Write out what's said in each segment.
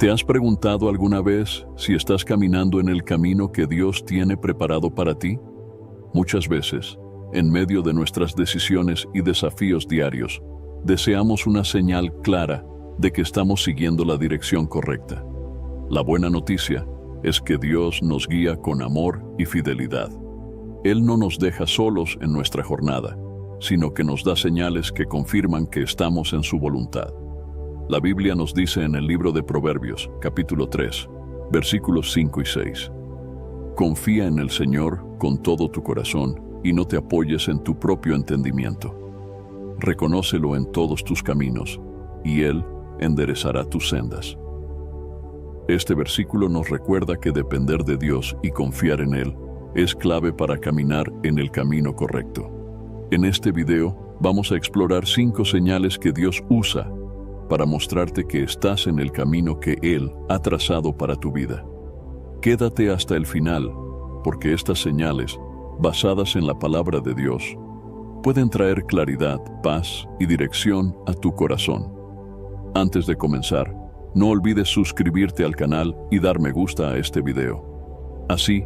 ¿Te has preguntado alguna vez si estás caminando en el camino que Dios tiene preparado para ti? Muchas veces, en medio de nuestras decisiones y desafíos diarios, deseamos una señal clara de que estamos siguiendo la dirección correcta. La buena noticia es que Dios nos guía con amor y fidelidad. Él no nos deja solos en nuestra jornada, sino que nos da señales que confirman que estamos en su voluntad. La Biblia nos dice en el libro de Proverbios, capítulo 3, versículos 5 y 6. Confía en el Señor con todo tu corazón y no te apoyes en tu propio entendimiento. Reconócelo en todos tus caminos, y Él enderezará tus sendas. Este versículo nos recuerda que depender de Dios y confiar en Él es clave para caminar en el camino correcto. En este video vamos a explorar 5 señales que Dios usa para mostrarte que estás en el camino que Él ha trazado para tu vida. Quédate hasta el final, porque estas señales, basadas en la palabra de Dios, pueden traer claridad, paz y dirección a tu corazón. Antes de comenzar, no olvides suscribirte al canal y dar me gusta a este video. Así,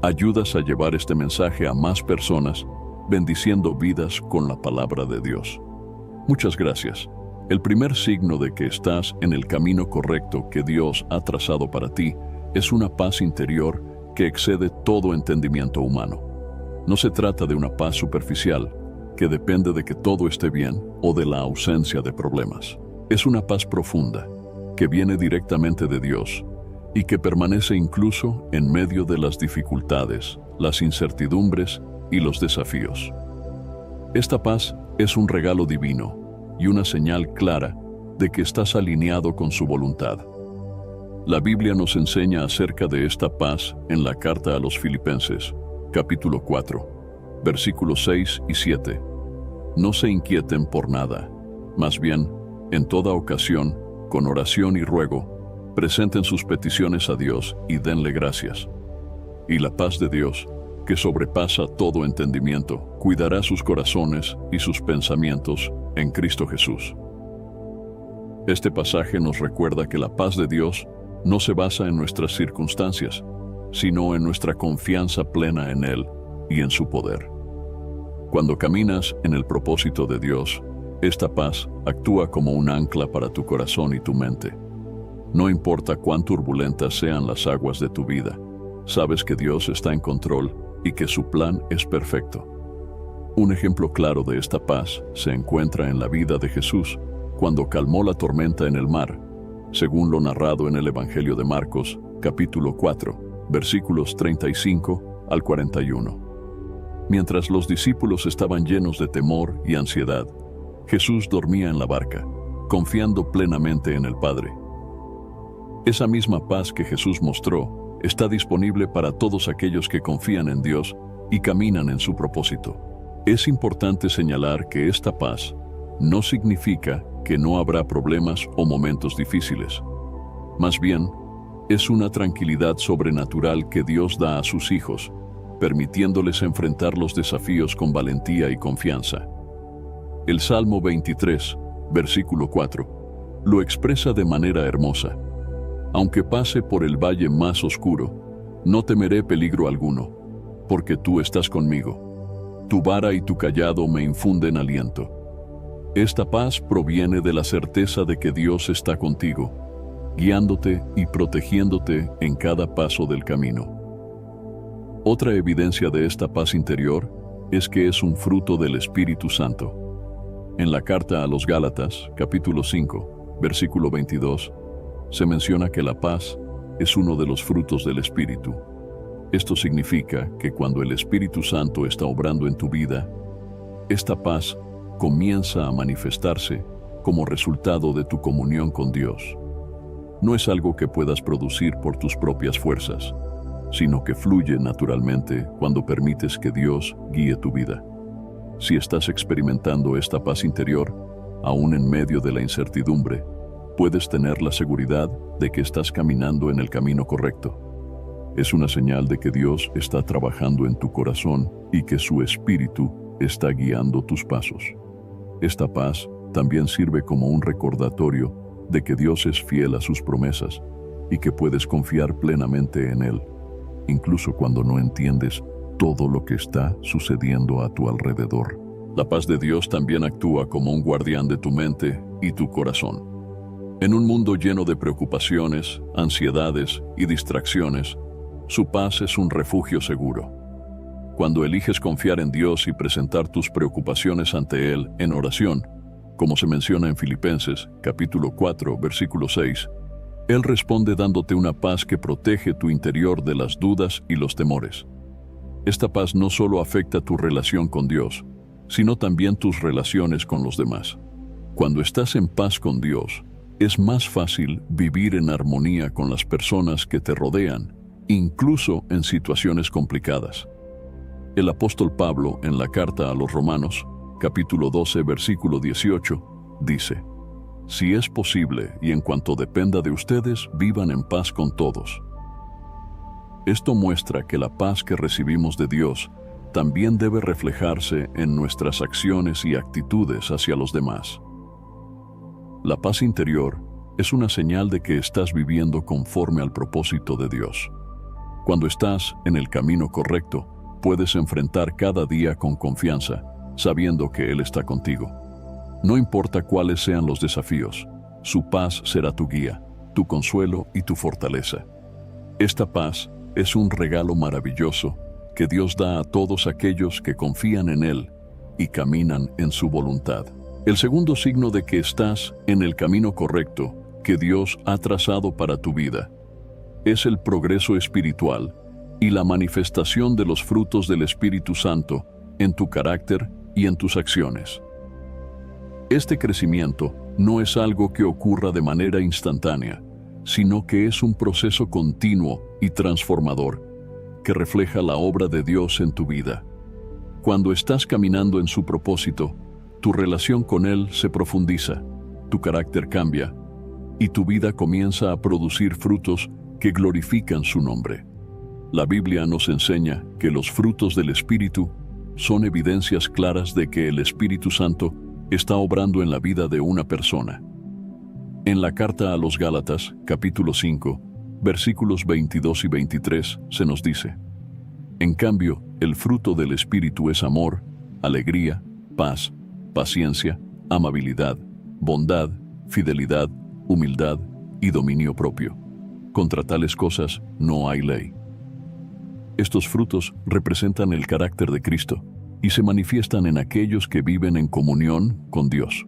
ayudas a llevar este mensaje a más personas, bendiciendo vidas con la palabra de Dios. Muchas gracias. El primer signo de que estás en el camino correcto que Dios ha trazado para ti es una paz interior que excede todo entendimiento humano. No se trata de una paz superficial, que depende de que todo esté bien o de la ausencia de problemas. Es una paz profunda, que viene directamente de Dios y que permanece incluso en medio de las dificultades, las incertidumbres y los desafíos. Esta paz es un regalo divino y una señal clara de que estás alineado con su voluntad. La Biblia nos enseña acerca de esta paz en la carta a los Filipenses, capítulo 4, versículos 6 y 7. No se inquieten por nada, más bien, en toda ocasión, con oración y ruego, presenten sus peticiones a Dios y denle gracias. Y la paz de Dios, que sobrepasa todo entendimiento, cuidará sus corazones y sus pensamientos en Cristo Jesús. Este pasaje nos recuerda que la paz de Dios no se basa en nuestras circunstancias, sino en nuestra confianza plena en Él y en su poder. Cuando caminas en el propósito de Dios, esta paz actúa como un ancla para tu corazón y tu mente. No importa cuán turbulentas sean las aguas de tu vida, sabes que Dios está en control y que su plan es perfecto. Un ejemplo claro de esta paz se encuentra en la vida de Jesús cuando calmó la tormenta en el mar, según lo narrado en el Evangelio de Marcos, capítulo 4, versículos 35 al 41. Mientras los discípulos estaban llenos de temor y ansiedad, Jesús dormía en la barca, confiando plenamente en el Padre. Esa misma paz que Jesús mostró está disponible para todos aquellos que confían en Dios y caminan en su propósito. Es importante señalar que esta paz no significa que no habrá problemas o momentos difíciles. Más bien, es una tranquilidad sobrenatural que Dios da a sus hijos, permitiéndoles enfrentar los desafíos con valentía y confianza. El Salmo 23, versículo 4, lo expresa de manera hermosa. Aunque pase por el valle más oscuro, no temeré peligro alguno, porque tú estás conmigo. Tu vara y tu cayado me infunden aliento. Esta paz proviene de la certeza de que Dios está contigo, guiándote y protegiéndote en cada paso del camino. Otra evidencia de esta paz interior es que es un fruto del Espíritu Santo. En la carta a los Gálatas, capítulo 5, versículo 22, se menciona que la paz es uno de los frutos del Espíritu. Esto significa que cuando el Espíritu Santo está obrando en tu vida, esta paz comienza a manifestarse como resultado de tu comunión con Dios. No es algo que puedas producir por tus propias fuerzas, sino que fluye naturalmente cuando permites que Dios guíe tu vida. Si estás experimentando esta paz interior, aún en medio de la incertidumbre, puedes tener la seguridad de que estás caminando en el camino correcto. Es una señal de que Dios está trabajando en tu corazón y que su Espíritu está guiando tus pasos. Esta paz también sirve como un recordatorio de que Dios es fiel a sus promesas y que puedes confiar plenamente en Él, incluso cuando no entiendes todo lo que está sucediendo a tu alrededor. La paz de Dios también actúa como un guardián de tu mente y tu corazón. En un mundo lleno de preocupaciones, ansiedades y distracciones, su paz es un refugio seguro. Cuando eliges confiar en Dios y presentar tus preocupaciones ante Él en oración, como se menciona en Filipenses, capítulo 4, versículo 6, Él responde dándote una paz que protege tu interior de las dudas y los temores. Esta paz no solo afecta tu relación con Dios, sino también tus relaciones con los demás. Cuando estás en paz con Dios, es más fácil vivir en armonía con las personas que te rodean, incluso en situaciones complicadas. El apóstol Pablo, en la carta a los Romanos, capítulo 12, versículo 18, dice: Si es posible y en cuanto dependa de ustedes, vivan en paz con todos. Esto muestra que la paz que recibimos de Dios también debe reflejarse en nuestras acciones y actitudes hacia los demás. La paz interior es una señal de que estás viviendo conforme al propósito de Dios. Cuando estás en el camino correcto, puedes enfrentar cada día con confianza, sabiendo que Él está contigo. No importa cuáles sean los desafíos, su paz será tu guía, tu consuelo y tu fortaleza. Esta paz es un regalo maravilloso que Dios da a todos aquellos que confían en Él y caminan en su voluntad. El segundo signo de que estás en el camino correcto que Dios ha trazado para tu vida es el progreso espiritual y la manifestación de los frutos del Espíritu Santo en tu carácter y en tus acciones. Este crecimiento no es algo que ocurra de manera instantánea, sino que es un proceso continuo y transformador que refleja la obra de Dios en tu vida. Cuando estás caminando en su propósito, tu relación con Él se profundiza, tu carácter cambia y tu vida comienza a producir frutos que glorifican su nombre. La Biblia nos enseña que los frutos del Espíritu son evidencias claras de que el Espíritu Santo está obrando en la vida de una persona. En la carta a los Gálatas, capítulo 5, versículos 22 y 23, se nos dice: En cambio, el fruto del Espíritu es amor, alegría, paz, paciencia, amabilidad, bondad, fidelidad, humildad y dominio propio. Contra tales cosas no hay ley. Estos frutos representan el carácter de Cristo y se manifiestan en aquellos que viven en comunión con Dios.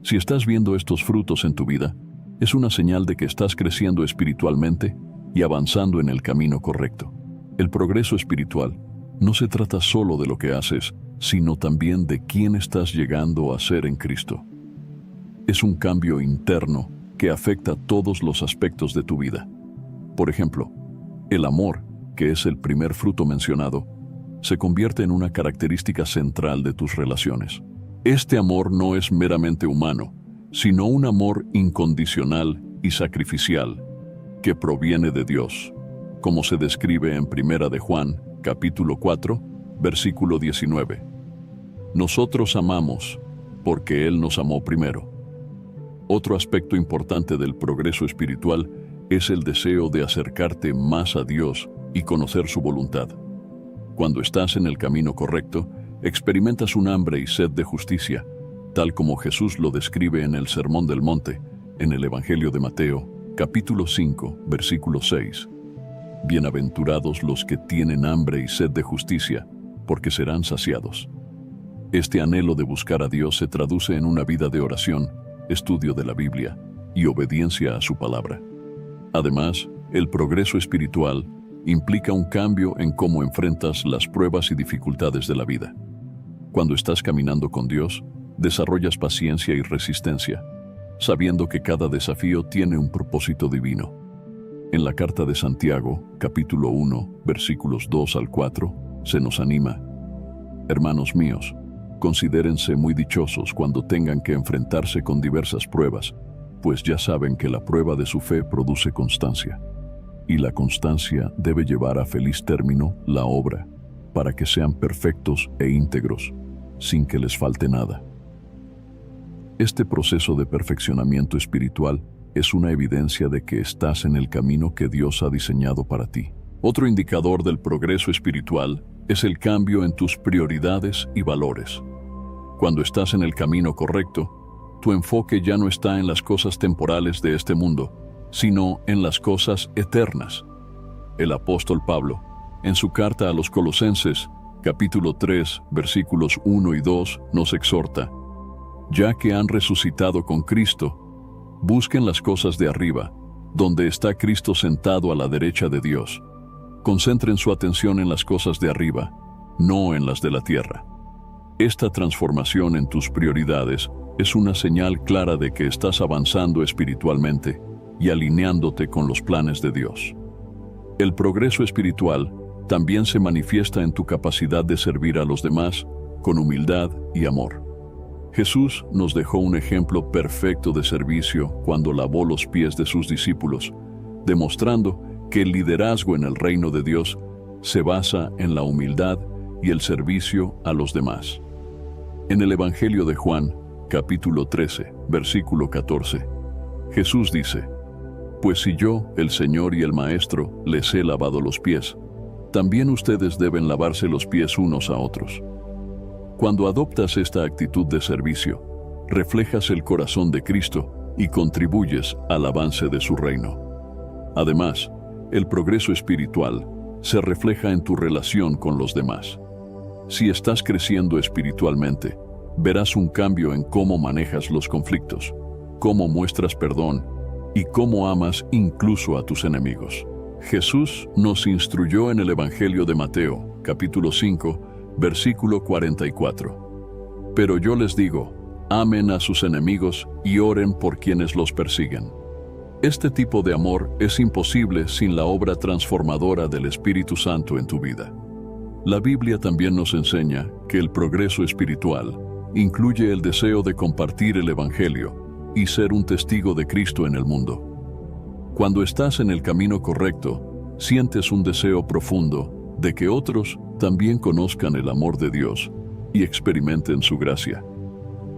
Si estás viendo estos frutos en tu vida, es una señal de que estás creciendo espiritualmente y avanzando en el camino correcto. El progreso espiritual no se trata solo de lo que haces, sino también de quién estás llegando a ser en Cristo. Es un cambio interno que afecta todos los aspectos de tu vida. Por ejemplo, el amor, que es el primer fruto mencionado, se convierte en una característica central de tus relaciones. Este amor no es meramente humano, sino un amor incondicional y sacrificial que proviene de Dios, como se describe en 1 de Juan, capítulo 4, versículo 19. Nosotros amamos porque Él nos amó primero. Otro aspecto importante del progreso espiritual es el deseo de acercarte más a Dios y conocer su voluntad. Cuando estás en el camino correcto, experimentas un hambre y sed de justicia, tal como Jesús lo describe en el Sermón del Monte, en el Evangelio de Mateo, capítulo 5, versículo 6. Bienaventurados los que tienen hambre y sed de justicia, porque serán saciados. Este anhelo de buscar a Dios se traduce en una vida de oración, estudio de la Biblia y obediencia a su palabra. Además, el progreso espiritual implica un cambio en cómo enfrentas las pruebas y dificultades de la vida. Cuando estás caminando con Dios, desarrollas paciencia y resistencia, sabiendo que cada desafío tiene un propósito divino. En la carta de Santiago, capítulo 1, versículos 2 al 4, se nos anima: Hermanos míos, considérense muy dichosos cuando tengan que enfrentarse con diversas pruebas, pues ya saben que la prueba de su fe produce constancia. Y la constancia debe llevar a feliz término la obra, para que sean perfectos e íntegros, sin que les falte nada. Este proceso de perfeccionamiento espiritual es una evidencia de que estás en el camino que Dios ha diseñado para ti. Otro indicador del progreso espiritual es el cambio en tus prioridades y valores. Cuando estás en el camino correcto, tu enfoque ya no está en las cosas temporales de este mundo, sino en las cosas eternas. El apóstol Pablo, en su carta a los Colosenses, capítulo 3, versículos 1 y 2, nos exhorta: ya que han resucitado con Cristo, busquen las cosas de arriba, donde está Cristo sentado a la derecha de Dios. Concentren su atención en las cosas de arriba, no en las de la tierra. Esta transformación en tus prioridades es una señal clara de que estás avanzando espiritualmente y alineándote con los planes de Dios. El progreso espiritual también se manifiesta en tu capacidad de servir a los demás con humildad y amor. Jesús nos dejó un ejemplo perfecto de servicio cuando lavó los pies de sus discípulos, demostrando que el liderazgo en el reino de Dios se basa en la humildad y el servicio a los demás. En el Evangelio de Juan, capítulo 13, versículo 14, Jesús dice: pues si yo, el Señor y el Maestro, les he lavado los pies, también ustedes deben lavarse los pies unos a otros. Cuando adoptas esta actitud de servicio, reflejas el corazón de Cristo y contribuyes al avance de su reino. Además, el progreso espiritual se refleja en tu relación con los demás. Si estás creciendo espiritualmente, verás un cambio en cómo manejas los conflictos, cómo muestras perdón y cómo amas incluso a tus enemigos. Jesús nos instruyó en el Evangelio de Mateo, capítulo 5, versículo 44. Pero yo les digo, amen a sus enemigos y oren por quienes los persiguen. Este tipo de amor es imposible sin la obra transformadora del Espíritu Santo en tu vida. La Biblia también nos enseña que el progreso espiritual incluye el deseo de compartir el Evangelio y ser un testigo de Cristo en el mundo. Cuando estás en el camino correcto, sientes un deseo profundo de que otros también conozcan el amor de Dios y experimenten su gracia.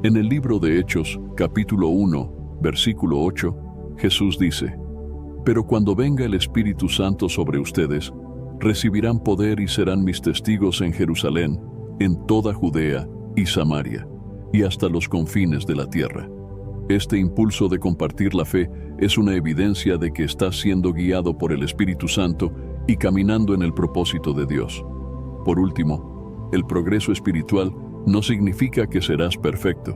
En el libro de Hechos, capítulo 1, versículo 8, Jesús dice: pero cuando venga el Espíritu Santo sobre ustedes, recibirán poder y serán mis testigos en Jerusalén, en toda Judea y Samaria, y hasta los confines de la tierra. Este impulso de compartir la fe es una evidencia de que estás siendo guiado por el Espíritu Santo y caminando en el propósito de Dios. Por último, el progreso espiritual no significa que serás perfecto,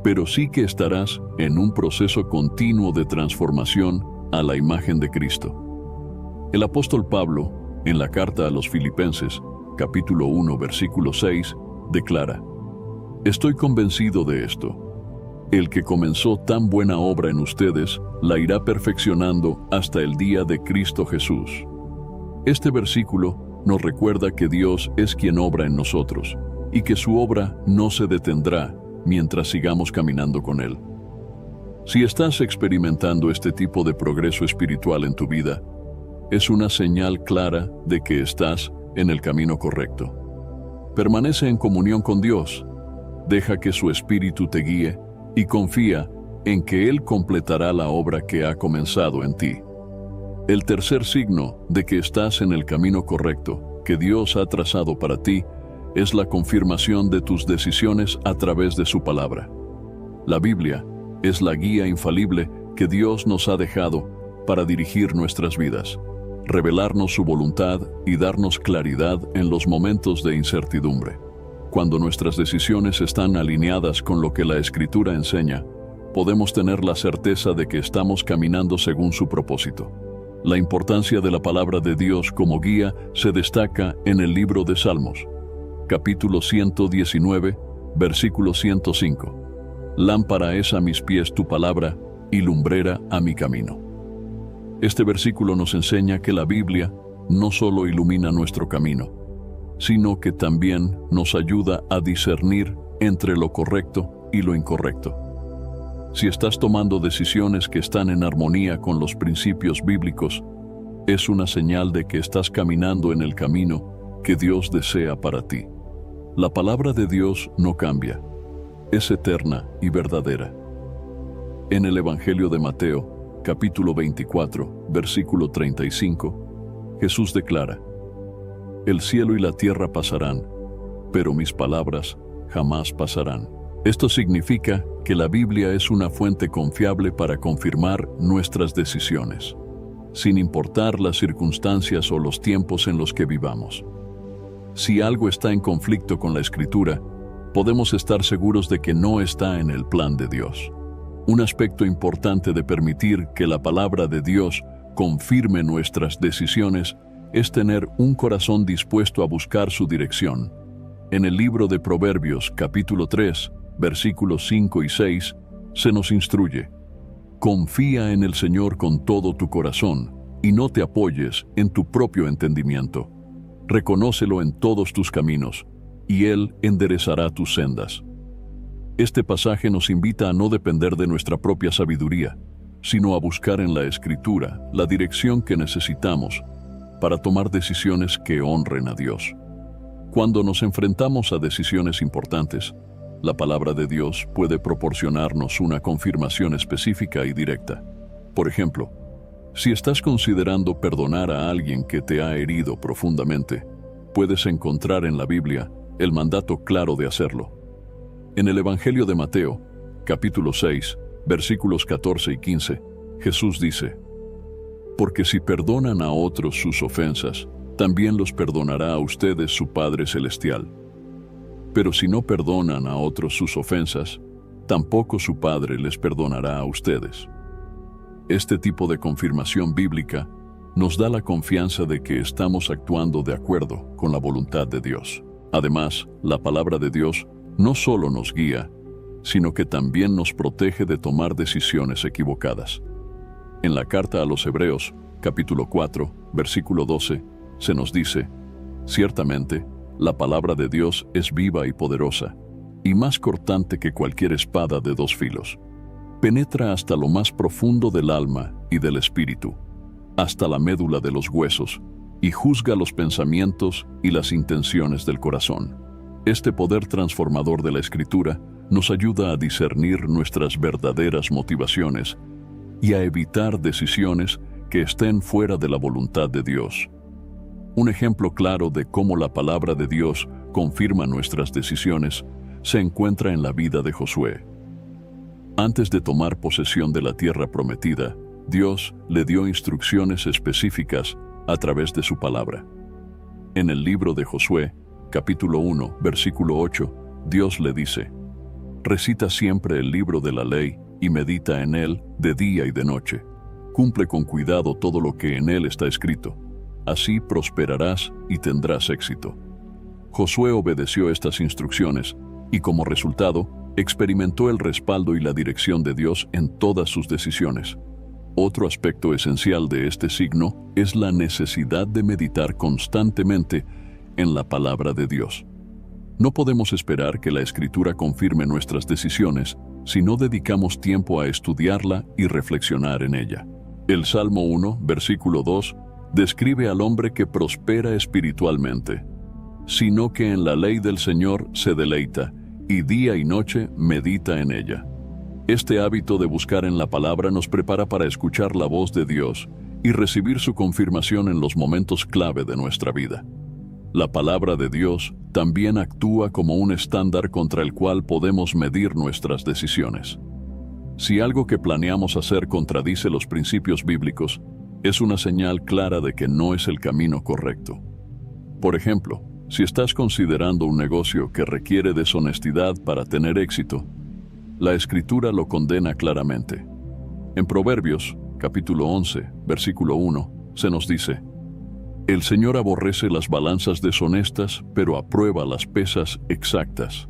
pero sí que estarás en un proceso continuo de transformación a la imagen de Cristo. El apóstol Pablo, en la carta a los Filipenses, capítulo 1, versículo 6, declara: estoy convencido de esto. El que comenzó tan buena obra en ustedes, la irá perfeccionando hasta el día de Cristo Jesús. Este versículo nos recuerda que Dios es quien obra en nosotros, y que su obra no se detendrá mientras sigamos caminando con Él. Si estás experimentando este tipo de progreso espiritual en tu vida, es una señal clara de que estás en el camino correcto. Permanece en comunión con Dios, deja que su Espíritu te guíe y confía en que Él completará la obra que ha comenzado en ti. El tercer signo de que estás en el camino correcto que Dios ha trazado para ti es la confirmación de tus decisiones a través de su palabra. La Biblia es la guía infalible que Dios nos ha dejado para dirigir nuestras vidas, revelarnos su voluntad y darnos claridad en los momentos de incertidumbre. Cuando nuestras decisiones están alineadas con lo que la Escritura enseña, podemos tener la certeza de que estamos caminando según su propósito. La importancia de la palabra de Dios como guía se destaca en el libro de Salmos, capítulo 119, versículo 105. Lámpara es a mis pies tu palabra y lumbrera a mi camino. Este versículo nos enseña que la Biblia no solo ilumina nuestro camino, sino que también nos ayuda a discernir entre lo correcto y lo incorrecto. Si estás tomando decisiones que están en armonía con los principios bíblicos, es una señal de que estás caminando en el camino que Dios desea para ti. La palabra de Dios no cambia, es eterna y verdadera. En el Evangelio de Mateo, capítulo 24, versículo 35, Jesús declara: El cielo y la tierra pasarán, pero mis palabras jamás pasarán. Esto significa que la Biblia es una fuente confiable para confirmar nuestras decisiones, sin importar las circunstancias o los tiempos en los que vivamos. Si algo está en conflicto con la Escritura, podemos estar seguros de que no está en el plan de Dios. Un aspecto importante de permitir que la palabra de Dios confirme nuestras decisiones es tener un corazón dispuesto a buscar su dirección. En el libro de Proverbios, capítulo 3, versículos 5 y 6, se nos instruye: confía en el Señor con todo tu corazón y no te apoyes en tu propio entendimiento. Reconócelo en todos tus caminos, y Él enderezará tus sendas. Este pasaje nos invita a no depender de nuestra propia sabiduría, sino a buscar en la Escritura la dirección que necesitamos para tomar decisiones que honren a Dios. Cuando nos enfrentamos a decisiones importantes, la palabra de Dios puede proporcionarnos una confirmación específica y directa. Por ejemplo, si estás considerando perdonar a alguien que te ha herido profundamente, puedes encontrar en la Biblia el mandato claro de hacerlo. En el Evangelio de Mateo, capítulo 6, versículos 14 y 15, Jesús dice: Porque si perdonan a otros sus ofensas, también los perdonará a ustedes su Padre Celestial. Pero si no perdonan a otros sus ofensas, tampoco su Padre les perdonará a ustedes. Este tipo de confirmación bíblica nos da la confianza de que estamos actuando de acuerdo con la voluntad de Dios. Además, la palabra de Dios no solo nos guía, sino que también nos protege de tomar decisiones equivocadas. En la carta a los Hebreos, capítulo 4, versículo 12, se nos dice: Ciertamente, la palabra de Dios es viva y poderosa, y más cortante que cualquier espada de dos filos. Penetra hasta lo más profundo del alma y del espíritu, hasta la médula de los huesos, y juzga los pensamientos y las intenciones del corazón. Este poder transformador de la Escritura nos ayuda a discernir nuestras verdaderas motivaciones y a evitar decisiones que estén fuera de la voluntad de Dios. Un ejemplo claro de cómo la palabra de Dios confirma nuestras decisiones se encuentra en la vida de Josué. Antes de tomar posesión de la tierra prometida, Dios le dio instrucciones específicas a través de su palabra. En el libro de Josué, capítulo 1, versículo 8, Dios le dice: Recita siempre el libro de la ley y medita en él de día y de noche. Cumple con cuidado todo lo que en él está escrito. Así prosperarás y tendrás éxito. Josué obedeció estas instrucciones y, como resultado, experimentó el respaldo y la dirección de Dios en todas sus decisiones. Otro aspecto esencial de este signo es la necesidad de meditar constantemente en la palabra de Dios. No podemos esperar que la Escritura confirme nuestras decisiones si no dedicamos tiempo a estudiarla y reflexionar en ella. El Salmo 1, versículo 2, describe al hombre que prospera espiritualmente, sino que en la ley del Señor se deleita, y día y noche medita en ella. Este hábito de buscar en la palabra nos prepara para escuchar la voz de Dios y recibir su confirmación en los momentos clave de nuestra vida. La palabra de Dios también actúa como un estándar contra el cual podemos medir nuestras decisiones. Si algo que planeamos hacer contradice los principios bíblicos, es una señal clara de que no es el camino correcto. Por ejemplo, si estás considerando un negocio que requiere deshonestidad para tener éxito, la Escritura lo condena claramente. En Proverbios, capítulo 11, versículo 1, se nos dice: El Señor aborrece las balanzas deshonestas, pero aprueba las pesas exactas.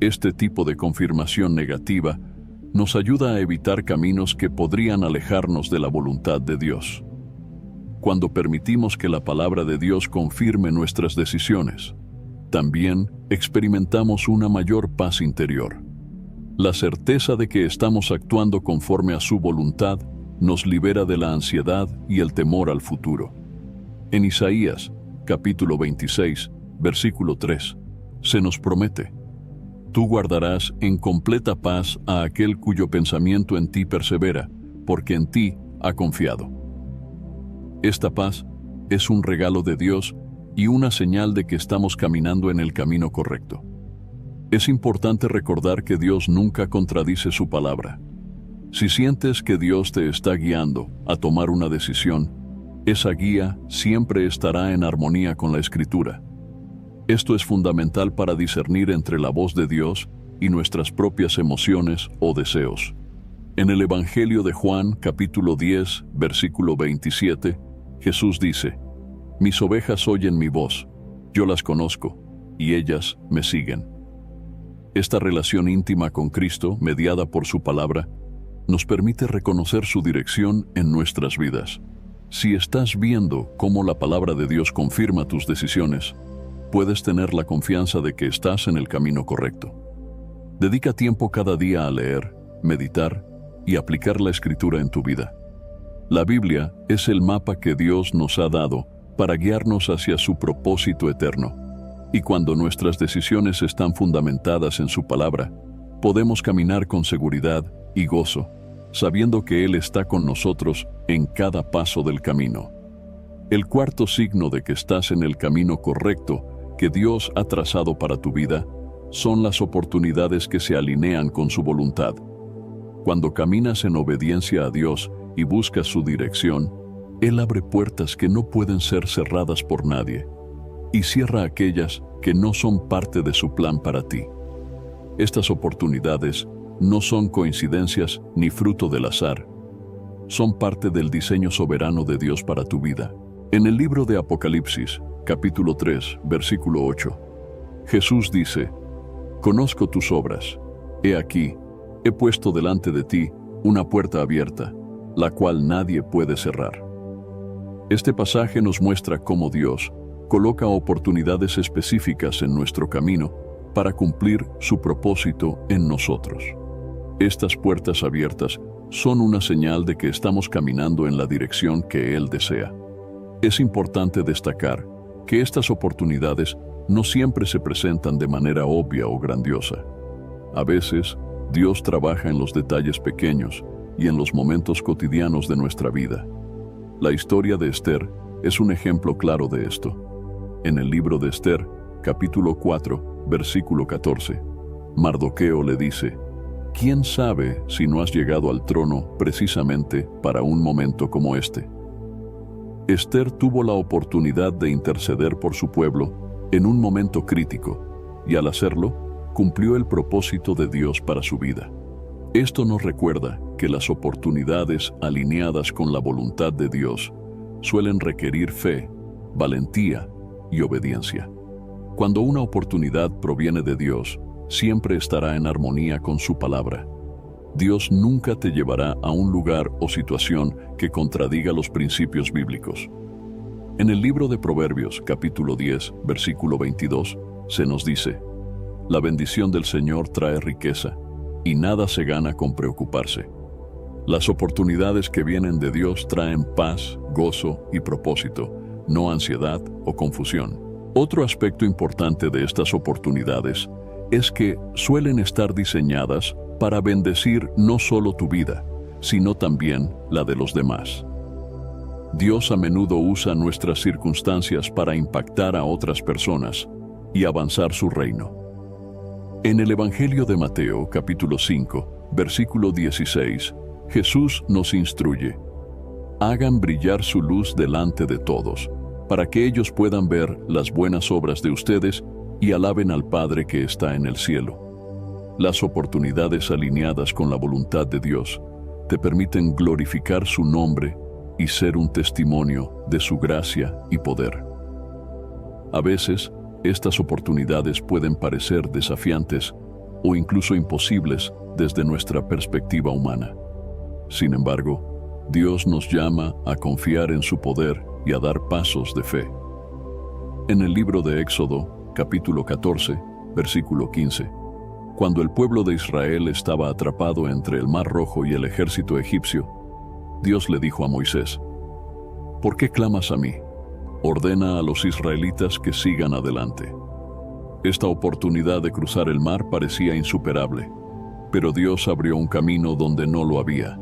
Este tipo de confirmación negativa nos ayuda a evitar caminos que podrían alejarnos de la voluntad de Dios. Cuando permitimos que la palabra de Dios confirme nuestras decisiones, también experimentamos una mayor paz interior. La certeza de que estamos actuando conforme a su voluntad nos libera de la ansiedad y el temor al futuro. En Isaías, capítulo 26, versículo 3, se nos promete: Tú guardarás en completa paz a aquel cuyo pensamiento en ti persevera, porque en ti ha confiado. Esta paz es un regalo de Dios y una señal de que estamos caminando en el camino correcto. Es importante recordar que Dios nunca contradice su palabra. Si sientes que Dios te está guiando a tomar una decisión, esa guía siempre estará en armonía con la Escritura. Esto es fundamental para discernir entre la voz de Dios y nuestras propias emociones o deseos. En el Evangelio de Juan, capítulo 10, versículo 27, Jesús dice: «Mis ovejas oyen mi voz, yo las conozco, y ellas me siguen». Esta relación íntima con Cristo, mediada por su palabra, nos permite reconocer su dirección en nuestras vidas. Si estás viendo cómo la palabra de Dios confirma tus decisiones, puedes tener la confianza de que estás en el camino correcto. Dedica tiempo cada día a leer, meditar y aplicar la Escritura en tu vida. La Biblia es el mapa que Dios nos ha dado para guiarnos hacia su propósito eterno. Y cuando nuestras decisiones están fundamentadas en su palabra, podemos caminar con seguridad y gozo, sabiendo que Él está con nosotros en cada paso del camino. El cuarto signo de que estás en el camino correcto que Dios ha trazado para tu vida son las oportunidades que se alinean con su voluntad. Cuando caminas en obediencia a Dios y buscas su dirección, Él abre puertas que no pueden ser cerradas por nadie y cierra aquellas que no son parte de su plan para ti. Estas oportunidades no son coincidencias ni fruto del azar. Son parte del diseño soberano de Dios para tu vida. En el libro de Apocalipsis, capítulo 3, versículo 8, Jesús dice: «Conozco tus obras. He aquí, he puesto delante de ti una puerta abierta, la cual nadie puede cerrar». Este pasaje nos muestra cómo Dios coloca oportunidades específicas en nuestro camino para cumplir su propósito en nosotros. Estas puertas abiertas son una señal de que estamos caminando en la dirección que Él desea. Es importante destacar que estas oportunidades no siempre se presentan de manera obvia o grandiosa. A veces, Dios trabaja en los detalles pequeños y en los momentos cotidianos de nuestra vida. La historia de Esther es un ejemplo claro de esto. En el libro de Esther, capítulo 4, versículo 14, Mardoqueo le dice: «¿Quién sabe si no has llegado al trono precisamente para un momento como este?». Esther tuvo la oportunidad de interceder por su pueblo en un momento crítico, y al hacerlo, cumplió el propósito de Dios para su vida. Esto nos recuerda que las oportunidades alineadas con la voluntad de Dios suelen requerir fe, valentía y obediencia. Cuando una oportunidad proviene de Dios, siempre estará en armonía con su palabra. Dios nunca te llevará a un lugar o situación que contradiga los principios bíblicos. En el libro de Proverbios, capítulo 10, versículo 22, se nos dice: «La bendición del Señor trae riqueza, y nada se gana con preocuparse». Las oportunidades que vienen de Dios traen paz, gozo y propósito, no ansiedad o confusión. Otro aspecto importante de estas oportunidades es que suelen estar diseñadas para bendecir no solo tu vida, sino también la de los demás. Dios a menudo usa nuestras circunstancias para impactar a otras personas y avanzar su reino. En el Evangelio de Mateo, capítulo 5, versículo 16, Jesús nos instruye: «Hagan brillar su luz delante de todos, para que ellos puedan ver las buenas obras de ustedes y alaben al Padre que está en el cielo». Las oportunidades alineadas con la voluntad de Dios te permiten glorificar su nombre y ser un testimonio de su gracia y poder. A veces, estas oportunidades pueden parecer desafiantes o incluso imposibles desde nuestra perspectiva humana. Sin embargo, Dios nos llama a confiar en su poder y a dar pasos de fe. En el libro de Éxodo, capítulo 14, versículo 15, cuando el pueblo de Israel estaba atrapado entre el Mar Rojo y el ejército egipcio, Dios le dijo a Moisés: «¿Por qué clamas a mí? Ordena a los israelitas que sigan adelante». Esta oportunidad de cruzar el mar parecía insuperable, pero Dios abrió un camino donde no lo había.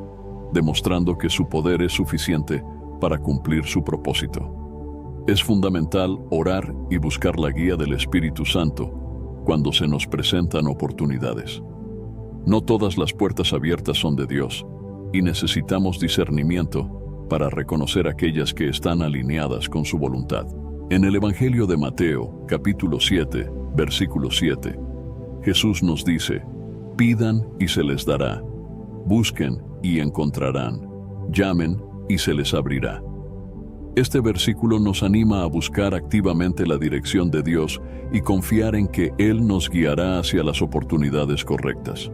demostrando que su poder es suficiente para cumplir su propósito. Es fundamental orar y buscar la guía del Espíritu Santo cuando se nos presentan oportunidades. No todas las puertas abiertas son de Dios, y necesitamos discernimiento para reconocer aquellas que están alineadas con su voluntad. En el Evangelio de Mateo, capítulo 7, versículo 7, Jesús nos dice: pidan y se les dará, busquen y encontrarán, llamen y se les abrirá. Este versículo nos anima a buscar activamente la dirección de Dios y confiar en que Él nos guiará hacia las oportunidades correctas.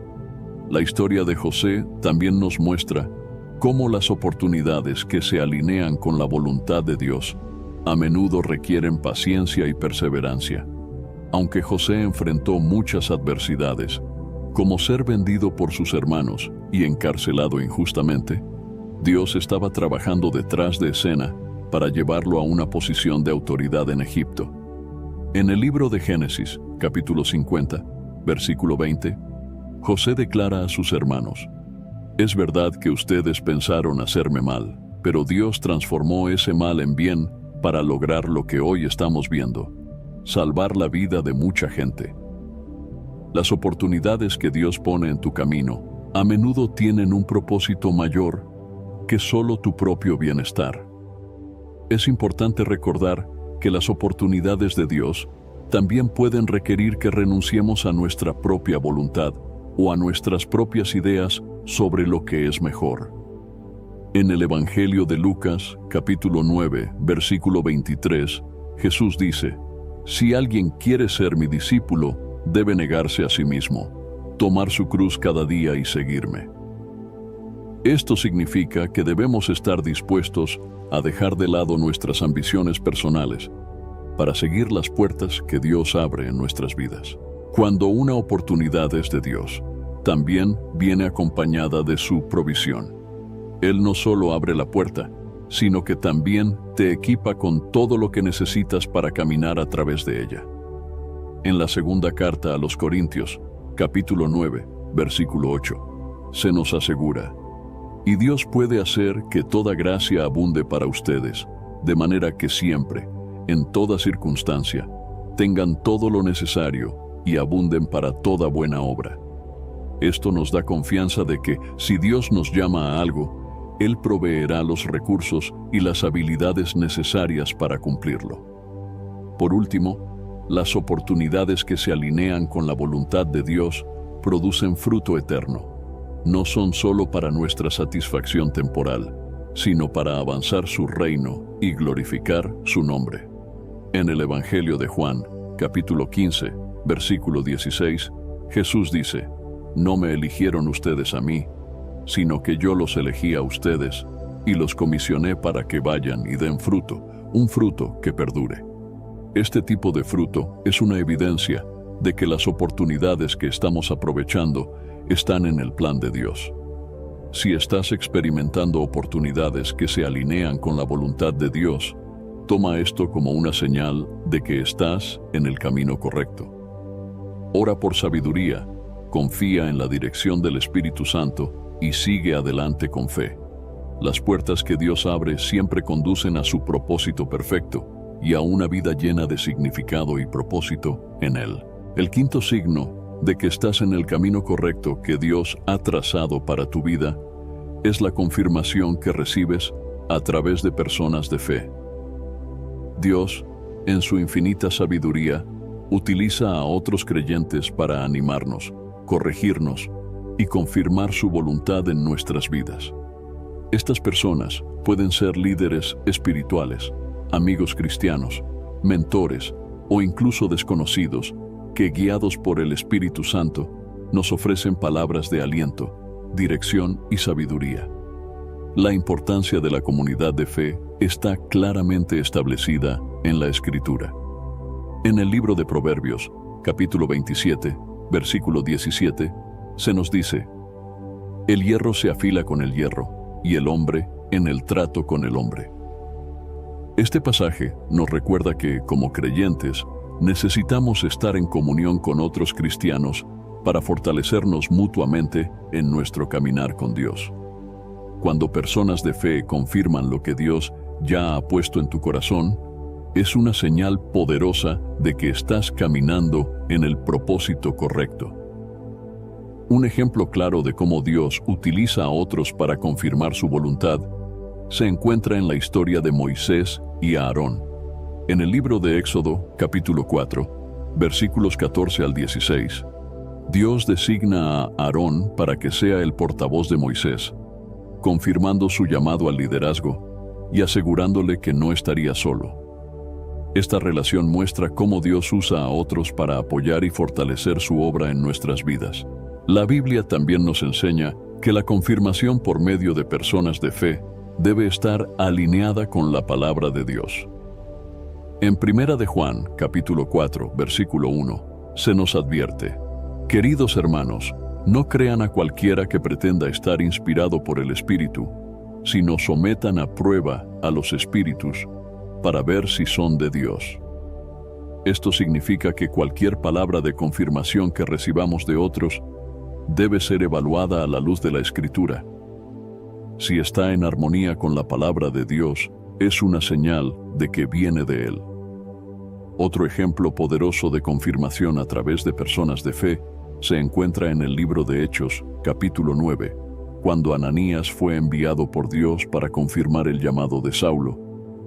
La historia de José también nos muestra cómo las oportunidades que se alinean con la voluntad de Dios a menudo requieren paciencia y perseverancia. Aunque José enfrentó muchas adversidades, como ser vendido por sus hermanos y encarcelado injustamente, Dios estaba trabajando detrás de escena para llevarlo a una posición de autoridad en Egipto. En el libro de Génesis, capítulo 50, versículo 20, José declara a sus hermanos: es verdad que ustedes pensaron hacerme mal, pero Dios transformó ese mal en bien para lograr lo que hoy estamos viendo: salvar la vida de mucha gente. Las oportunidades que Dios pone en tu camino a menudo tienen un propósito mayor que solo tu propio bienestar. Es importante recordar que las oportunidades de Dios también pueden requerir que renunciemos a nuestra propia voluntad o a nuestras propias ideas sobre lo que es mejor. En el Evangelio de Lucas, capítulo 9, versículo 23, Jesús dice: si alguien quiere ser mi discípulo, debe negarse a sí mismo, tomar su cruz cada día y seguirme. Esto significa que debemos estar dispuestos a dejar de lado nuestras ambiciones personales para seguir las puertas que Dios abre en nuestras vidas. Cuando una oportunidad es de Dios, también viene acompañada de su provisión. Él no solo abre la puerta, sino que también te equipa con todo lo que necesitas para caminar a través de ella. En la segunda carta a los Corintios, capítulo 9, versículo 8, se nos asegura: y Dios puede hacer que toda gracia abunde para ustedes, de manera que siempre, en toda circunstancia, tengan todo lo necesario y abunden para toda buena obra. Esto nos da confianza de que, si Dios nos llama a algo, Él proveerá los recursos y las habilidades necesarias para cumplirlo. Por último, las oportunidades que se alinean con la voluntad de Dios producen fruto eterno. No son solo para nuestra satisfacción temporal, sino para avanzar su reino y glorificar su nombre. En el Evangelio de Juan, capítulo 15, versículo 16, Jesús dice: no me eligieron ustedes a mí, sino que yo los elegí a ustedes y los comisioné para que vayan y den fruto, un fruto que perdure. Este tipo de fruto es una evidencia de que las oportunidades que estamos aprovechando están en el plan de Dios. Si estás experimentando oportunidades que se alinean con la voluntad de Dios, toma esto como una señal de que estás en el camino correcto. Ora por sabiduría, confía en la dirección del Espíritu Santo y sigue adelante con fe. Las puertas que Dios abre siempre conducen a su propósito perfecto y a una vida llena de significado y propósito en Él. El quinto signo de que estás en el camino correcto que Dios ha trazado para tu vida es la confirmación que recibes a través de personas de fe. Dios, en su infinita sabiduría, utiliza a otros creyentes para animarnos, corregirnos y confirmar su voluntad en nuestras vidas. Estas personas pueden ser líderes espirituales, amigos cristianos, mentores o incluso desconocidos que, guiados por el Espíritu Santo, nos ofrecen palabras de aliento, dirección y sabiduría. La importancia de la comunidad de fe está claramente establecida en la Escritura. En el libro de Proverbios, capítulo 27, versículo 17, se nos dice: el hierro se afila con el hierro, y el hombre en el trato con el hombre. Este pasaje nos recuerda que, como creyentes, necesitamos estar en comunión con otros cristianos para fortalecernos mutuamente en nuestro caminar con Dios. cuando personas de fe confirman lo que Dios ya ha puesto en tu corazón, es una señal poderosa de que estás caminando en el propósito correcto. Un ejemplo claro de cómo Dios utiliza a otros para confirmar su voluntad se encuentra en la historia de Moisés y Aarón. En el libro de Éxodo, capítulo 4, versículos 14 al 16, Dios designa a Aarón para que sea el portavoz de Moisés, confirmando su llamado al liderazgo y asegurándole que no estaría solo. Esta relación muestra cómo Dios usa a otros para apoyar y fortalecer su obra en nuestras vidas. La Biblia también nos enseña que la confirmación por medio de personas de fe debe estar alineada con la palabra de Dios. En 1 de Juan, capítulo 4, versículo 1, se nos advierte: queridos hermanos, no crean a cualquiera que pretenda estar inspirado por el Espíritu, sino sometan a prueba a los espíritus para ver si son de Dios. Esto significa que cualquier palabra de confirmación que recibamos de otros debe ser evaluada a la luz de la Escritura. Si está en armonía con la palabra de Dios, es una señal de que viene de Él. Otro ejemplo poderoso de confirmación a través de personas de fe se encuentra en el libro de Hechos, capítulo 9, cuando Ananías fue enviado por Dios para confirmar el llamado de Saulo,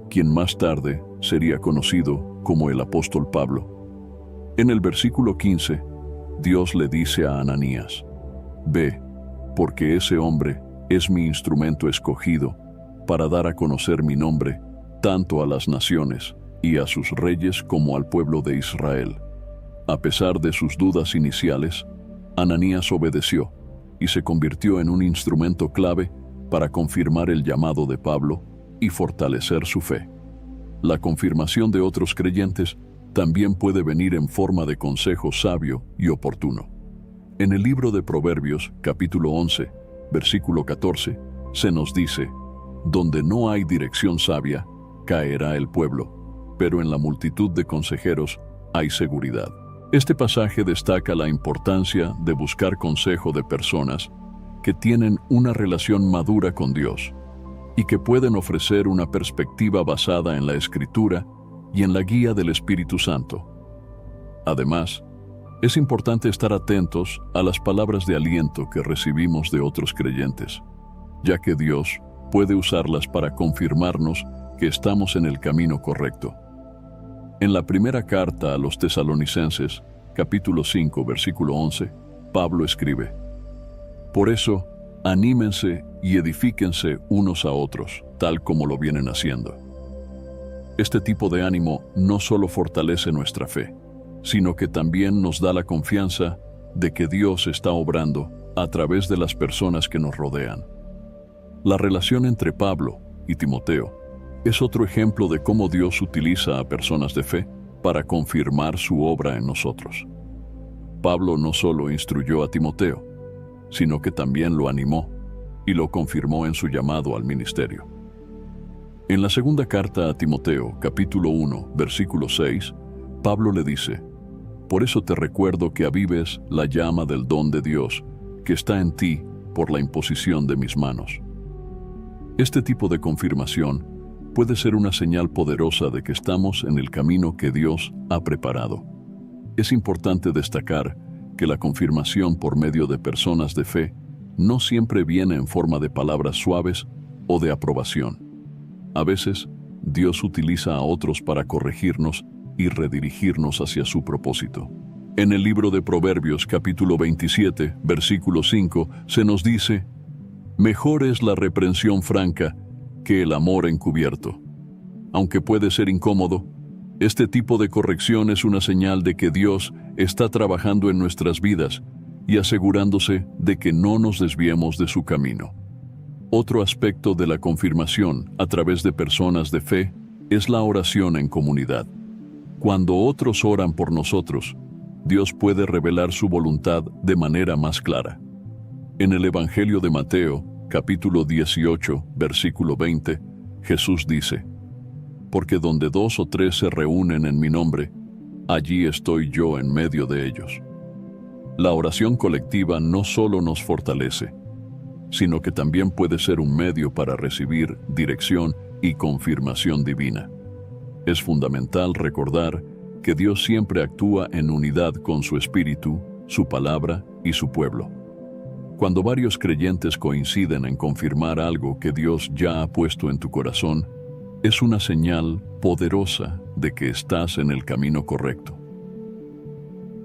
quien más tarde sería conocido como el apóstol Pablo. En el versículo 15, Dios le dice a Ananías: ve, porque ese hombre es mi instrumento escogido para dar a conocer mi nombre tanto a las naciones y a sus reyes como al pueblo de Israel. A pesar de sus dudas iniciales, Ananías obedeció y se convirtió en un instrumento clave para confirmar el llamado de Pablo y fortalecer su fe. La confirmación de otros creyentes también puede venir en forma de consejo sabio y oportuno. En el libro de Proverbios, capítulo 11, versículo 14, se nos dice: donde no hay dirección sabia, caerá el pueblo, pero en la multitud de consejeros hay seguridad. Este pasaje destaca la importancia de buscar consejo de personas que tienen una relación madura con Dios y que pueden ofrecer una perspectiva basada en la Escritura y en la guía del Espíritu Santo. Además, es importante estar atentos a las palabras de aliento que recibimos de otros creyentes, ya que Dios puede usarlas para confirmarnos que estamos en el camino correcto. En la primera carta a los Tesalonicenses, capítulo 5, versículo 11, Pablo escribe: por eso, anímense y edifíquense unos a otros, tal como lo vienen haciendo. Este tipo de ánimo no solo fortalece nuestra fe, sino que también nos da la confianza de que Dios está obrando a través de las personas que nos rodean. La relación entre Pablo y Timoteo es otro ejemplo de cómo Dios utiliza a personas de fe para confirmar su obra en nosotros. Pablo no solo instruyó a Timoteo, sino que también lo animó y lo confirmó en su llamado al ministerio. En la segunda carta a Timoteo, capítulo 1, versículo 6, Pablo le dice: por eso te recuerdo que avives la llama del don de Dios que está en ti por la imposición de mis manos. Este tipo de confirmación puede ser una señal poderosa de que estamos en el camino que Dios ha preparado. Es importante destacar que la confirmación por medio de personas de fe no siempre viene en forma de palabras suaves o de aprobación. A veces, Dios utiliza a otros para corregirnos y redirigirnos hacia su propósito. En el libro de Proverbios, capítulo 27, versículo 5, se nos dice: mejor es la reprensión franca que el amor encubierto. Aunque puede ser incómodo, este tipo de corrección es una señal de que Dios está trabajando en nuestras vidas y asegurándose de que no nos desviemos de su camino. Otro aspecto de la confirmación a través de personas de fe es la oración en comunidad. Cuando otros oran por nosotros, Dios puede revelar su voluntad de manera más clara. En el Evangelio de Mateo, capítulo 18, versículo 20, Jesús dice: porque donde 2 o 3 se reúnen en mi nombre, allí estoy yo en medio de ellos. La oración colectiva no solo nos fortalece, sino que también puede ser un medio para recibir dirección y confirmación divina. Es fundamental recordar que Dios siempre actúa en unidad con su Espíritu, su palabra y su pueblo. Cuando varios creyentes coinciden en confirmar algo que Dios ya ha puesto en tu corazón, es una señal poderosa de que estás en el camino correcto.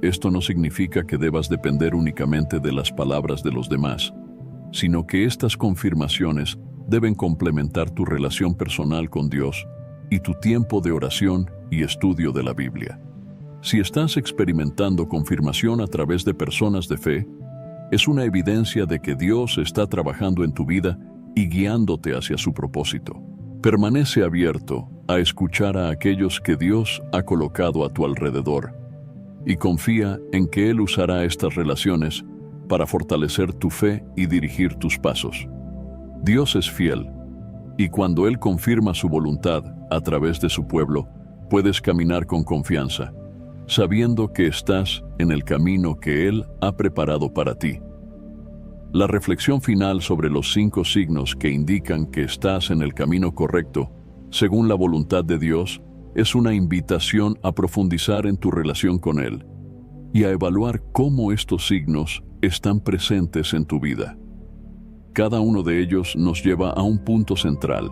Esto no significa que debas depender únicamente de las palabras de los demás, sino que estas confirmaciones deben complementar tu relación personal con Dios y tu tiempo de oración y estudio de la Biblia. Si estás experimentando confirmación a través de personas de fe, es una evidencia de que Dios está trabajando en tu vida y guiándote hacia su propósito. Permanece abierto a escuchar a aquellos que Dios ha colocado a tu alrededor y confía en que Él usará estas relaciones para fortalecer tu fe y dirigir tus pasos. Dios es fiel, y cuando Él confirma su voluntad a través de su pueblo, puedes caminar con confianza, sabiendo que estás en el camino que Él ha preparado para ti. La reflexión final sobre los 5 signos que indican que estás en el camino correcto, según la voluntad de Dios, es una invitación a profundizar en tu relación con Él y a evaluar cómo estos signos están presentes en tu vida. Cada uno de ellos nos lleva a un punto central: